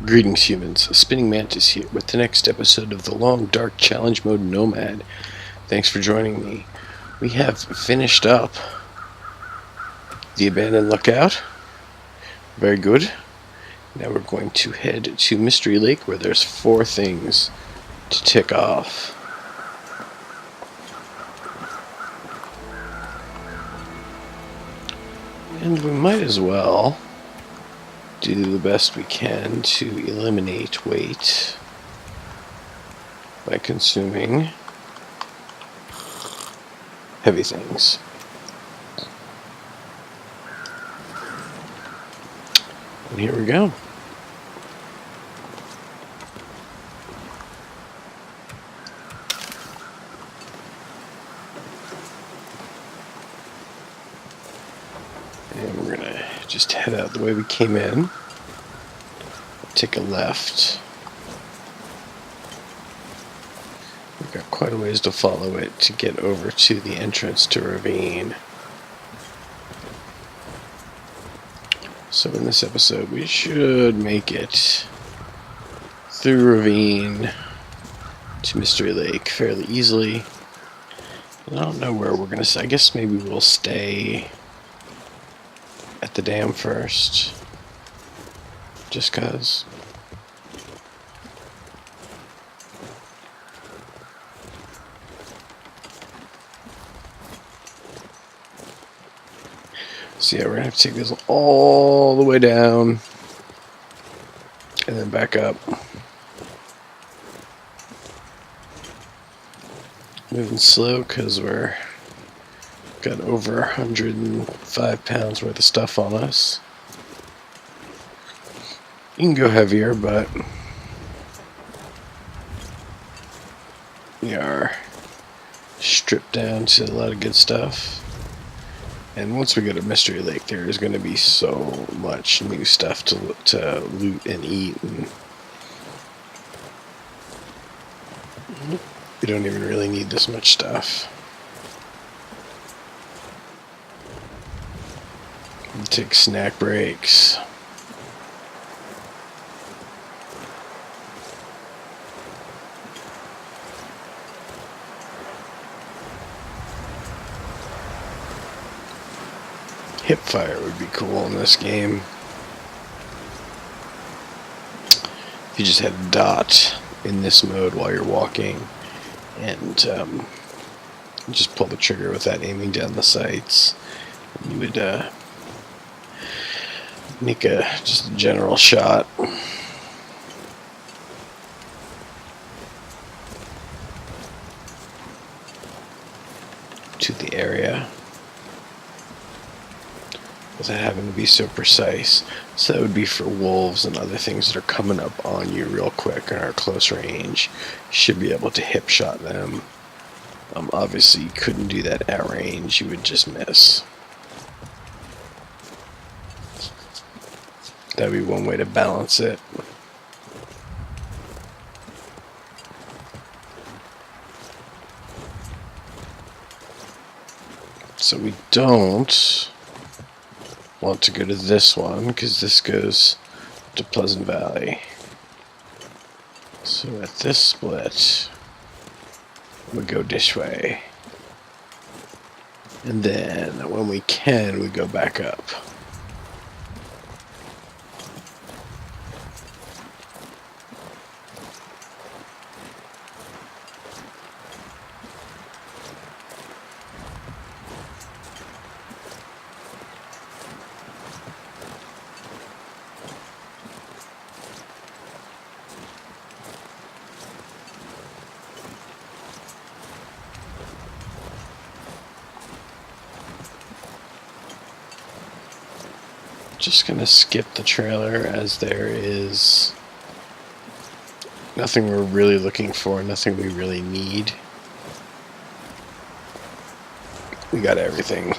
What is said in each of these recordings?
Greetings, humans. Spinning Mantis here with the next episode of the long, dark challenge mode Nomad. Thanks for joining me. We have finished up the abandoned lookout. Very good. Now we're going to head to Mystery Lake, where there's 4 things to tick off. And we might as well do the best we can to eliminate weight by consuming heavy things. And here we go. And we're gonna just head out the way we came in. Take a left. We've got quite a ways to follow it to get over to the entrance to Ravine. So in this episode we should make it through Ravine to Mystery Lake fairly easily. I don't know where we're gonna stay. I guess maybe we'll stay at the dam first. Just cause. So yeah, we're gonna have to take this all the way down and then back up. Moving slow because we're got over 105 pounds worth of stuff on us. You can go heavier, but we are stripped down to a lot of good stuff. And once we go to Mystery Lake, there is going to be so much new stuff to loot and eat. And we don't even really need this much stuff. We'll take snack breaks. Hip fire would be cool in this game. If you just had a dot in this mode while you're walking and just pull the trigger without aiming down the sights, you would make just a general shot. To the area without having to be so precise. So that would be for wolves and other things that are coming up on you real quick and are close range. You should be able to hip shot them. Obviously you couldn't do that at range, you would just miss. That would be one way to balance it. So we don't want to go to this one because this goes to Pleasant Valley. So at this split, we go this way. And then when we can, we go back up. Just gonna skip the trailer as there is nothing we're really looking for, nothing we really need. We got everything.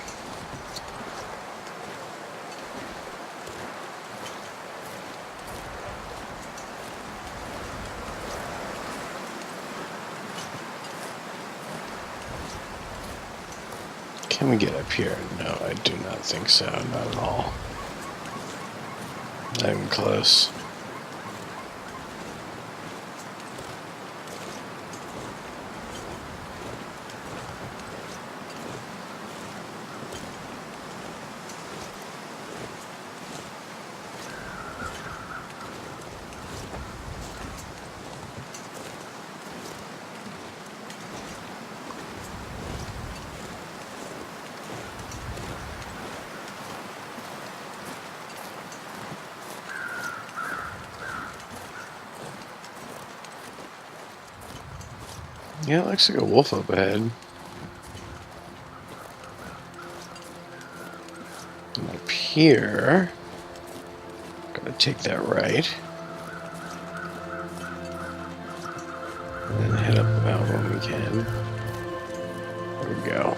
Can we get up here? No, I do not think so. Not at all. Not even close. Yeah, it looks like a wolf up ahead. And up here, gotta take that right. And then head up the mountain when we can. There we go.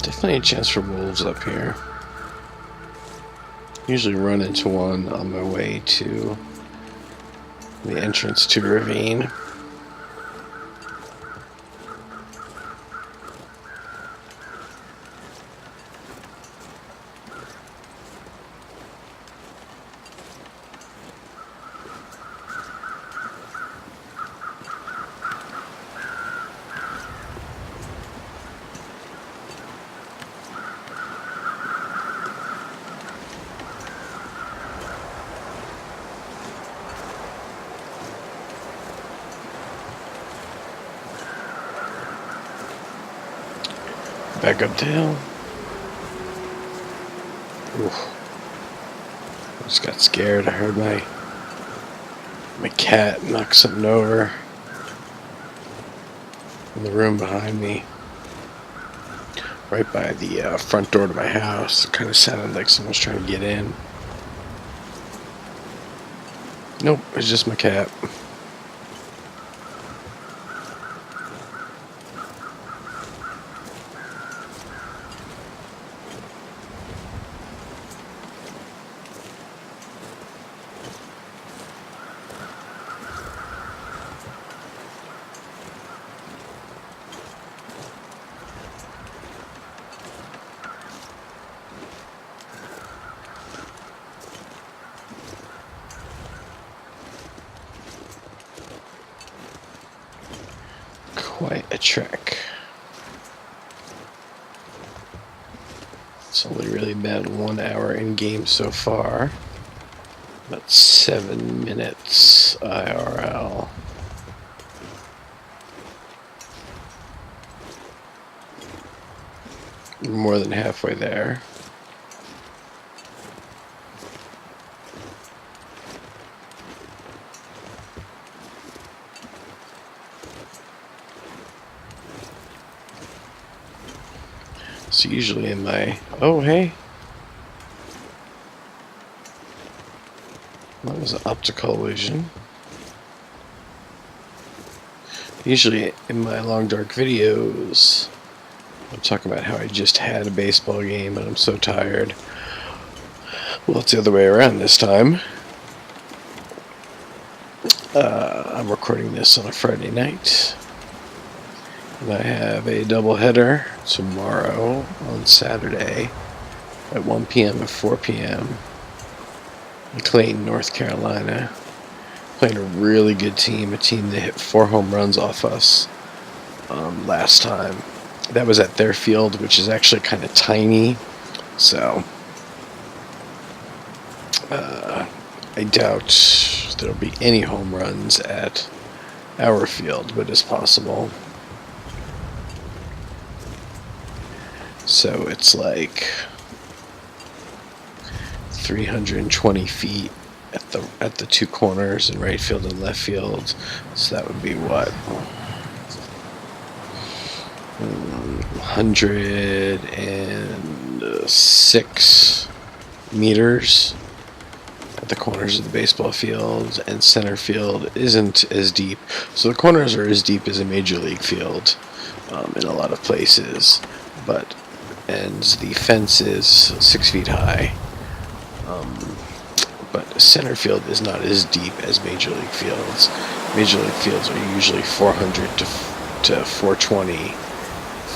Definitely a chance for wolves up here. Usually run into one on my way to the entrance to a ravine. Back up the hill. Oof. I just got scared. I heard my cat knock something over in the room behind me, right by the front door to my house. It kind of sounded like someone was trying to get in. Nope, it's just my cat. Quite a trek. It's only really been 1 hour in game so far. About 7 minutes IRL. More than halfway there. So usually in my... Oh, hey. That was an optical illusion. Usually in my long dark videos, I'm talking about how I just had a baseball game and I'm so tired. Well, it's the other way around this time. I'm recording this on a Friday night. And I have a doubleheader tomorrow on Saturday at 1 p.m. and 4 p.m. in Clayton, North Carolina. Playing a really good team, a team that hit 4 home runs off us last time. That was at their field, which is actually kind of tiny. So I doubt there'll be any home runs at our field, but it's possible. So it's like 320 feet at the 2 corners in right field and left field. So that would be what? 106 meters at the corners of the baseball field, and center field isn't as deep. So the corners are as deep as a major league field in a lot of places, and the fence is 6 feet high. But center field is not as deep as major league fields. Major league fields are usually 400 to 420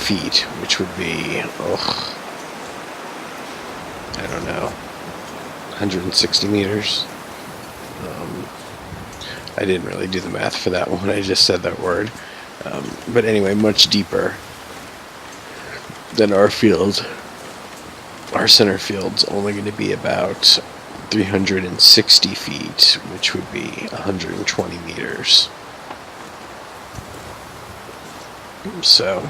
feet, which would be, I don't know, 160 meters. I didn't really do the math for that one. I just said that word. But anyway, much deeper than our field. Our center field's only going to be about 360 feet, which would be 120 meters. So,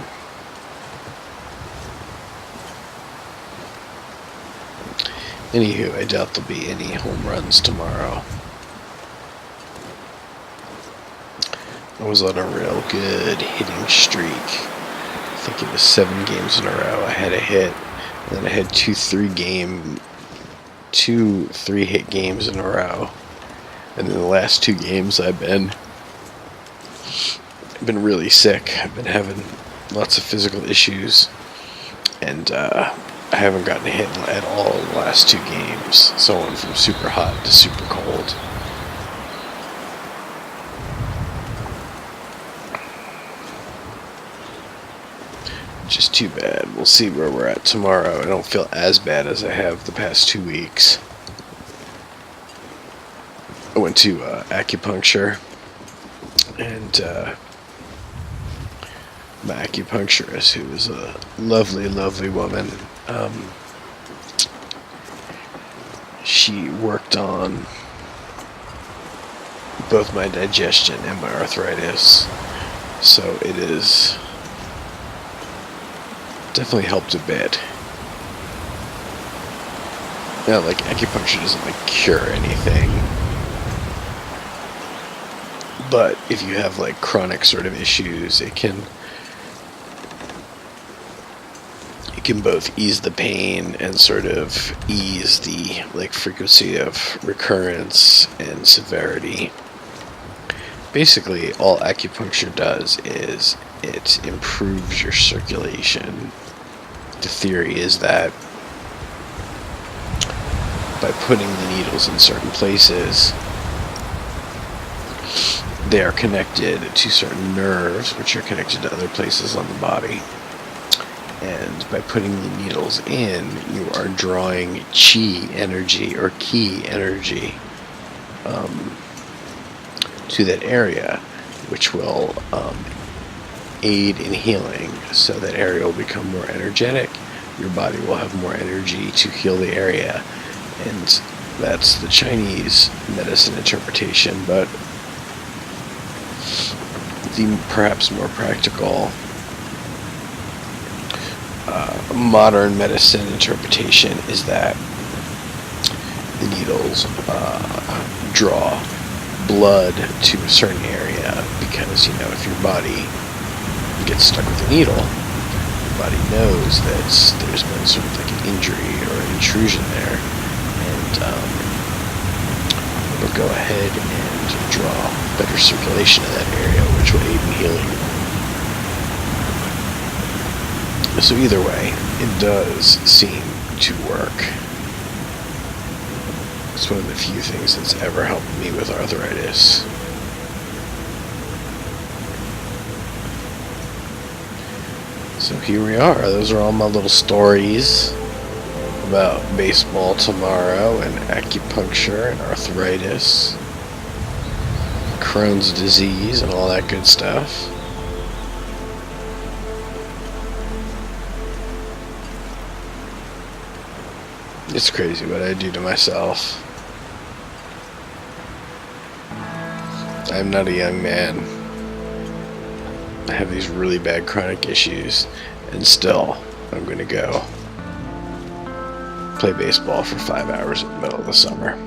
anywho, I doubt there'll be any home runs tomorrow. I was on a real good hitting streak. I think it was 7 games in a row I had a hit. And then I had 2 3-hit games in a row. And then the last 2 games I've been really sick. I've been having lots of physical issues. And I haven't gotten a hit at all in the last 2 games. So I went from super hot to super cold. Just too bad. We'll see where we're at tomorrow. I don't feel as bad as I have the past 2 weeks. I went to acupuncture, and my acupuncturist, who was a lovely, lovely woman, she worked on both my digestion and my arthritis, so it is definitely helped a bit. Now, like, acupuncture doesn't like cure anything, but if you have like chronic sort of issues, it can both ease the pain and sort of ease the like frequency of recurrence and severity. Basically, all acupuncture does is it improves your circulation. The theory is that by putting the needles in certain places, they are connected to certain nerves, which are connected to other places on the body. And by putting the needles in, you are drawing chi energy or ki energy to that area, which will aid in healing. So that area will become more energetic. Your body will have more energy to heal the area. And that's the Chinese medicine interpretation, but the perhaps more practical modern medicine interpretation is that the needles draw blood to a certain area, because, you know, if your body gets stuck with a needle, your body knows that there's been sort of like an injury or an intrusion there, and it'll go ahead and draw better circulation in that area, which will aid in healing. So either way, it does seem to work. It's one of the few things that's ever helped me with arthritis. So here we are. Those are all my little stories about baseball tomorrow and acupuncture and arthritis, Crohn's disease and all that good stuff. It's crazy what I do to myself. I'm not a young man. I have these really bad chronic issues, and still I'm going to go play baseball for 5 hours in the middle of the summer.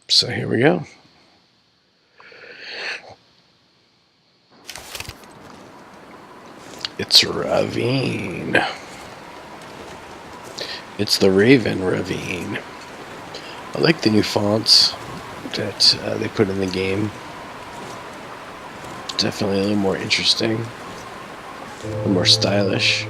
So here we go. It's a ravine. It's the Raven Ravine. I like the new fonts that they put in the game. Definitely a little more interesting, a little more stylish.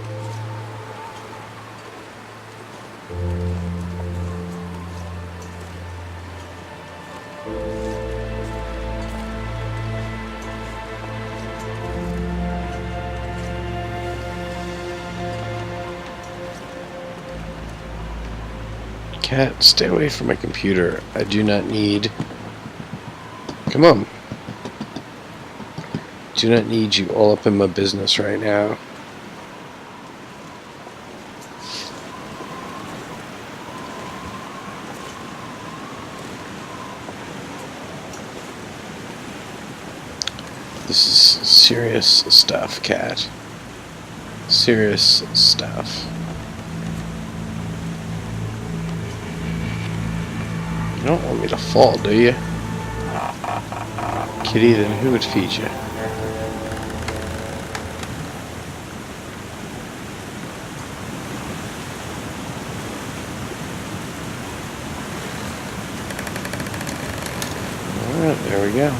Cat, stay away from my computer. I do not need... Come on. Do not need you all up in my business right now. This is serious stuff, Cat. Serious stuff. You don't want me to fall, do you? Kitty, then who would feed you? Alright, there we go.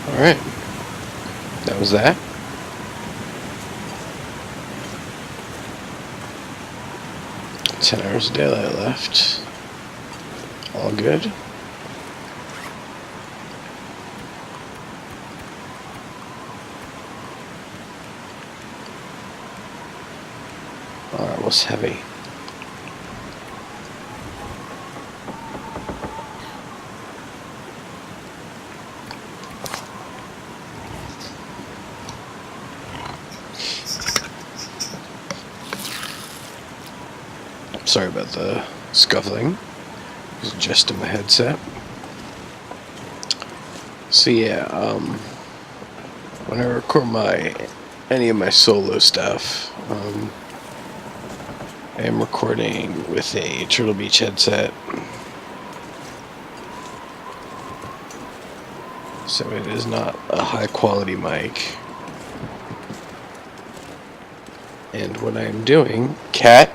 Alright, that was that. $10 of daylight left. All good. Alright, what's heavy? Sorry about the scuffling. It was adjusting my headset. So yeah, when I record any of my solo stuff, I am recording with a Turtle Beach headset. So it is not a high quality mic. And what I am doing, Cat,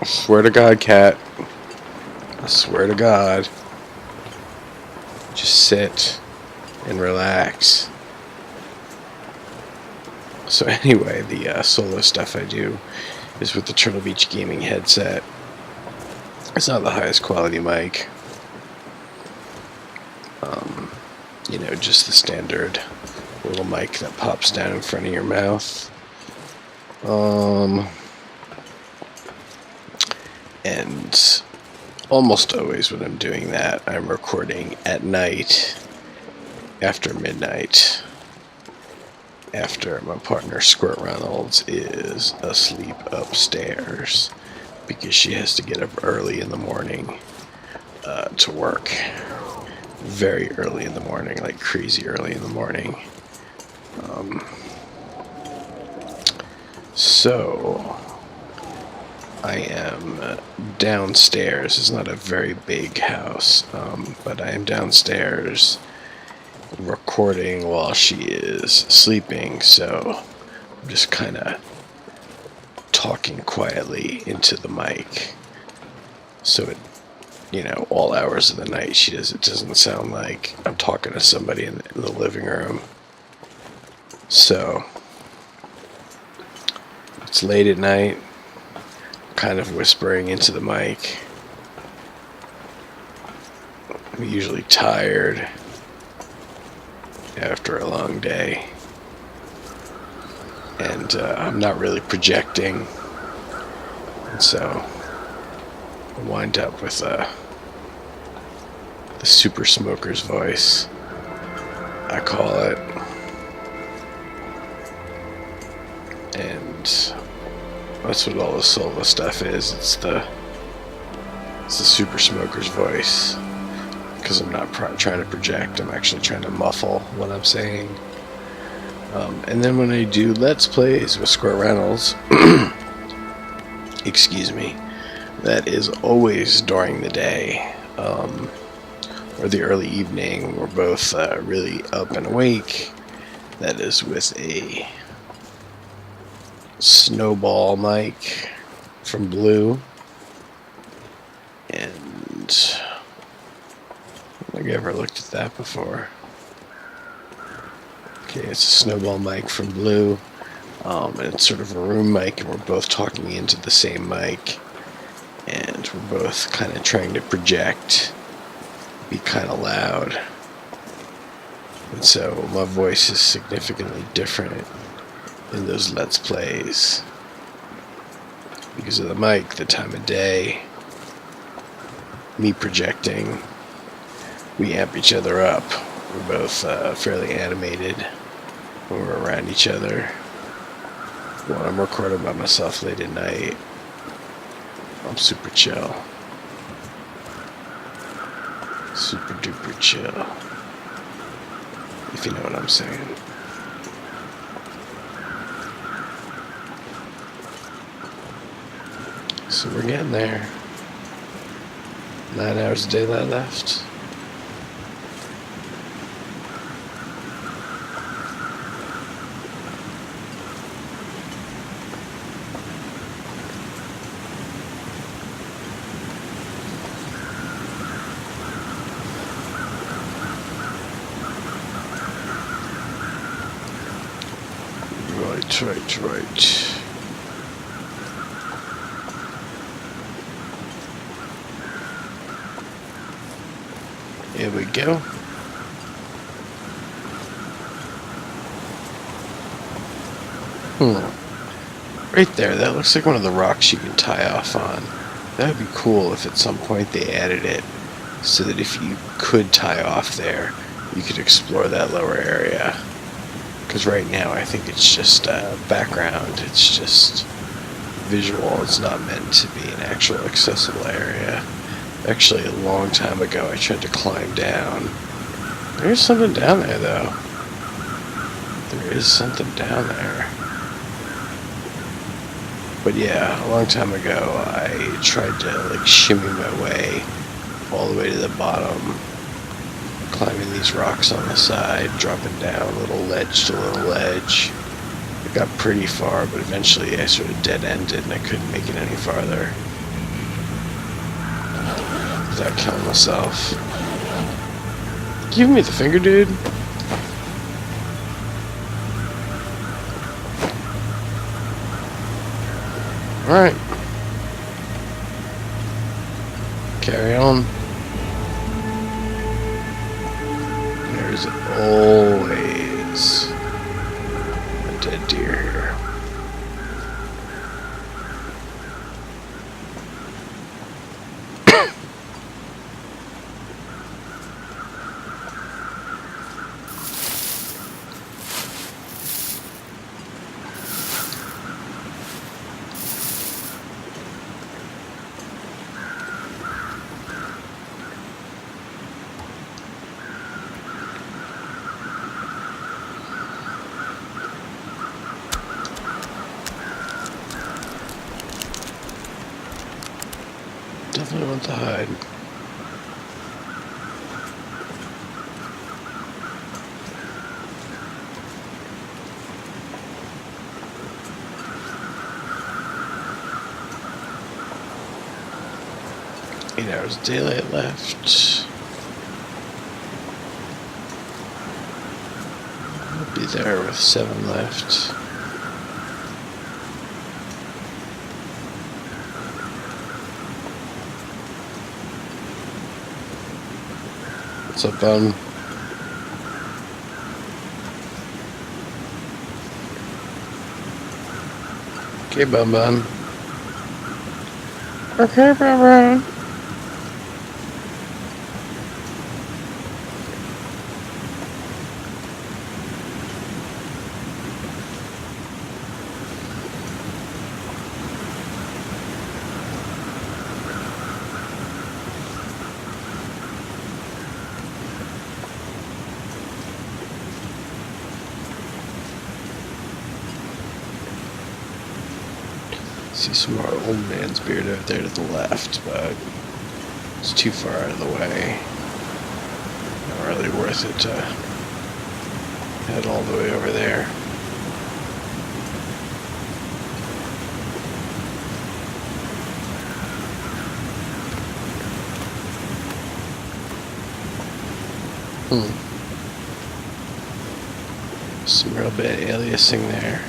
I swear to God, Cat, I swear to God, just sit and relax. So anyway, the solo stuff I do is with the Turtle Beach gaming headset. It's not the highest quality mic. You know, just the standard little mic that pops down in front of your mouth. And almost always when I'm doing that, I'm recording at night after midnight, after my partner Squirt Reynolds is asleep upstairs, because she has to get up early in the morning to work. Very early in the morning, like crazy early in the morning. So I am downstairs. It's not a very big house, but I am downstairs recording while she is sleeping, so I'm just kind of talking quietly into the mic, so it, you know, all hours of the night it doesn't sound like I'm talking to somebody in the living room. So it's late at night, kind of whispering into the mic. I'm usually tired after a long day, and I'm not really projecting, and so I wind up with the super smoker's voice, I call it. And that's what all the solo stuff is. It's the super smoker's voice, because I'm not trying to project. I'm actually trying to muffle what I'm saying. And then when I do Let's Plays with Squirt Reynolds, excuse me, that is always during the day, or the early evening when we're both really up and awake. That is with a snowball mic from Blue, and I think I ever looked at that before. Okay, it's a snowball mic from Blue, and it's sort of a room mic, and we're both talking into the same mic, and we're both kind of trying to project, be kind of loud, and so my voice is significantly different in those Let's Plays because of the mic, the time of day, me projecting. We amp each other up. We're both fairly animated when we're around each other. When I'm recording by myself late at night, I'm super chill. Super duper chill. If you know what I'm saying. So we're getting there. 9 hours of daylight left. Right. Here we go. Right there, that looks like one of the rocks you can tie off on. That would be cool if at some point they added it so that if you could tie off there, you could explore that lower area. Because right now I think it's just background, it's just visual, it's not meant to be an actual accessible area. Actually, a long time ago I tried to climb down. There's something down there though. There is something down there. But yeah, a long time ago I tried to shimmy my way all the way to the bottom, climbing these rocks on the side, dropping down little ledge to little ledge. It got pretty far, but eventually I sort of dead-ended and I couldn't make it any farther without killing myself. Give me the finger, dude. Alright. Carry on. There's always a dead deer here. Definitely want to hide. Eight hours of daylight left. I'll be there with 7 left. What's up, bun? Okay, bun. Okay, bun. See some more old man's beard over there to the left, but it's too far out of the way. Not really worth it to head all the way over there. Some real bad aliasing there.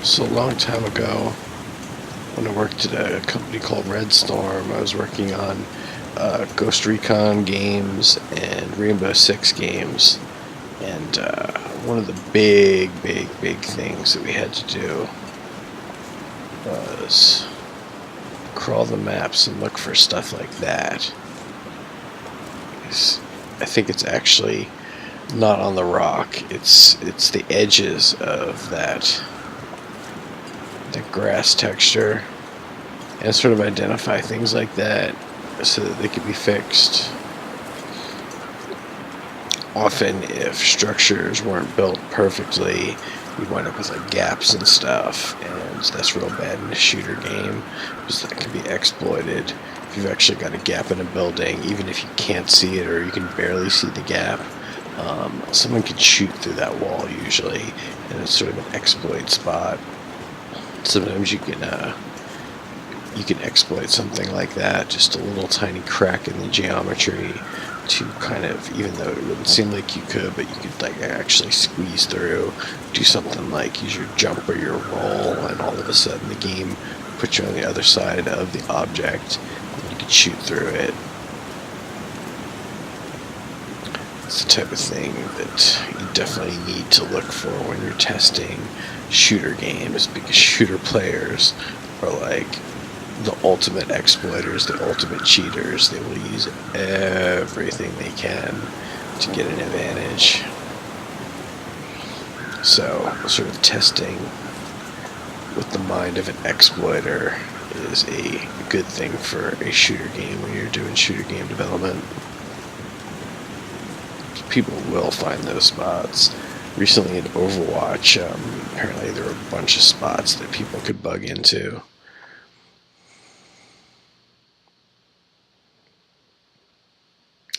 So a long time ago, when I worked at a company called Red Storm, I was working on Ghost Recon games and Rainbow Six games. And one of the big things that we had to do was crawl the maps and look for stuff like that. I think it's actually not on the rock. It's the edges of that grass texture, and sort of identify things like that so that they can be fixed. Often, if structures weren't built perfectly, you wind up with like gaps and stuff, and that's real bad in a shooter game because that can be exploited. If you've actually got a gap in a building, even if you can't see it or you can barely see the gap, someone can shoot through that wall usually, and it's sort of an exploit spot. Sometimes you can exploit something like that, just a little tiny crack in the geometry to kind of, even though it wouldn't seem like you could, but you could like actually squeeze through, do something like use your jump or your roll, and all of a sudden the game puts you on the other side of the object and you can shoot through it. It's the type of thing that you definitely need to look for when you're testing shooter games, because shooter players are like the ultimate exploiters, the ultimate cheaters. They will use everything they can to get an advantage. So, sort of testing with the mind of an exploiter is a good thing for a shooter game when you're doing shooter game development. People will find those spots. Recently in Overwatch, apparently there were a bunch of spots that people could bug into.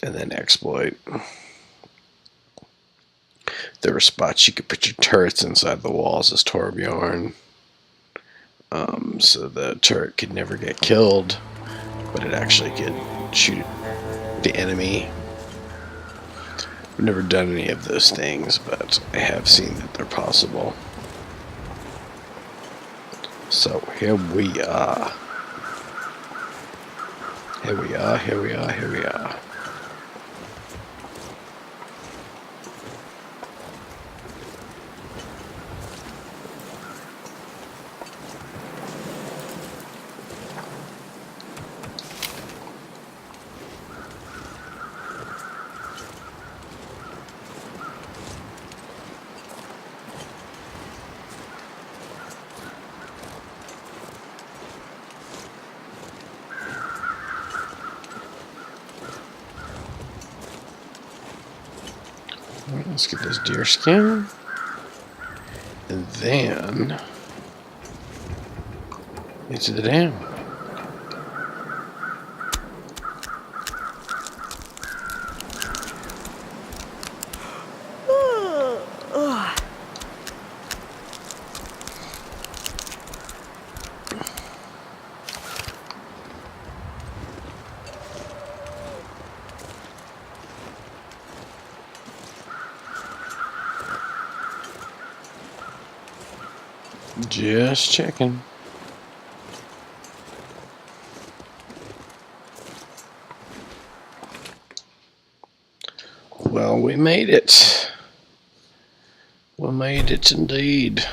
And then exploit. There were spots you could put your turrets inside the walls as Torbjorn. So the turret could never get killed, but it actually could shoot the enemy. I've never done any of those things, but I have seen that they're possible. So here we are. Here we are, here we are, here we are. Let's get this deer skin, and then into the dam. Just checking. Well, we made it. We made it indeed.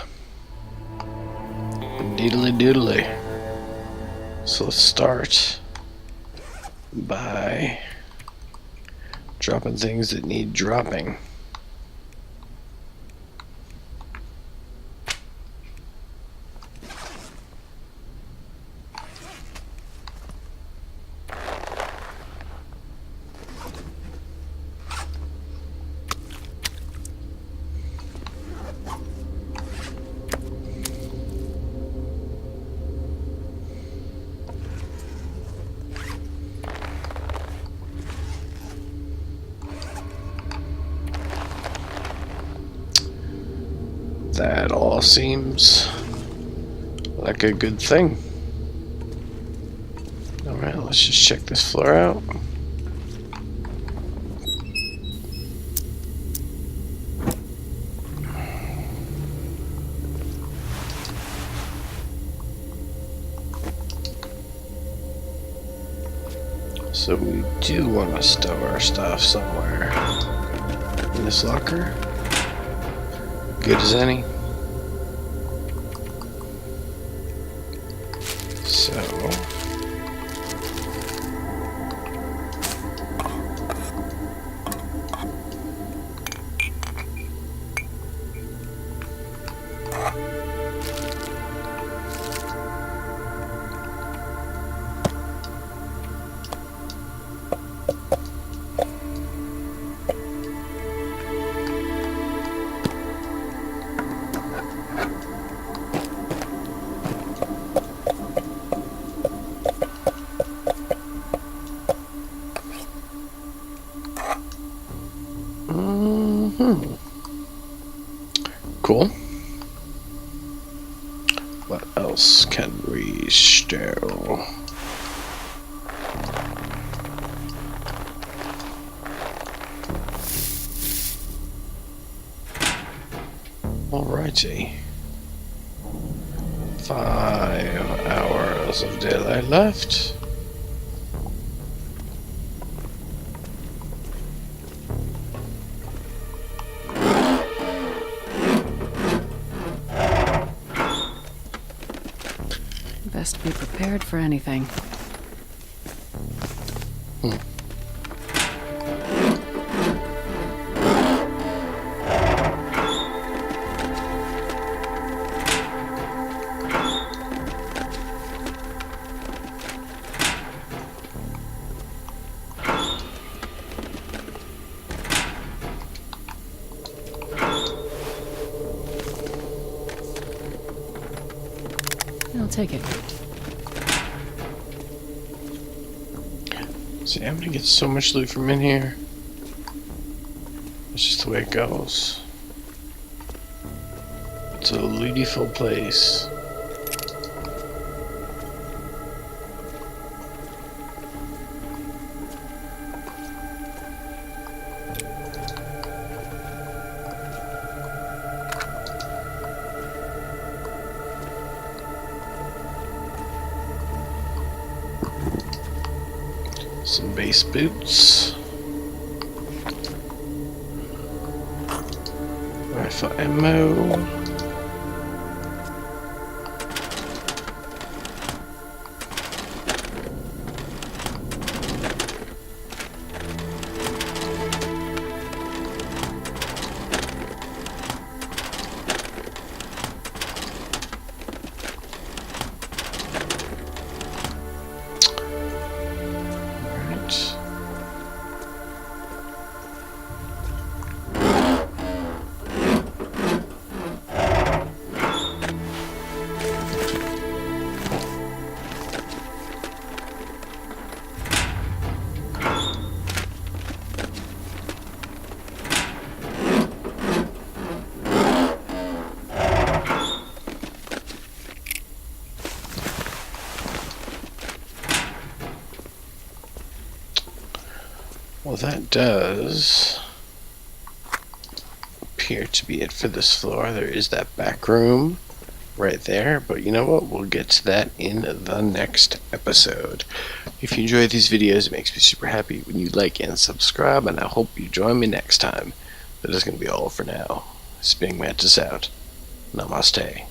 Deedly doodly. So let's start by dropping things that need dropping. That all seems like a good thing. Alright, let's just check this floor out. So we do want to stow our stuff somewhere. In this locker. Good as any. So cool. What else can we stow? Alrighty. 5 hours of daylight left. Best be prepared for anything. I'll take it. See, I'm gonna get so much loot from in here. It's just the way it goes. It's a lootyful place. Some base boots. Rifle ammo. Well, that does appear to be it for this floor. There is that back room right there, but you know what? We'll get to that in the next episode. If you enjoy these videos, it makes me super happy when you like and subscribe, and I hope you join me next time. That is going to be all for now. Spinning Mantis out. Namaste.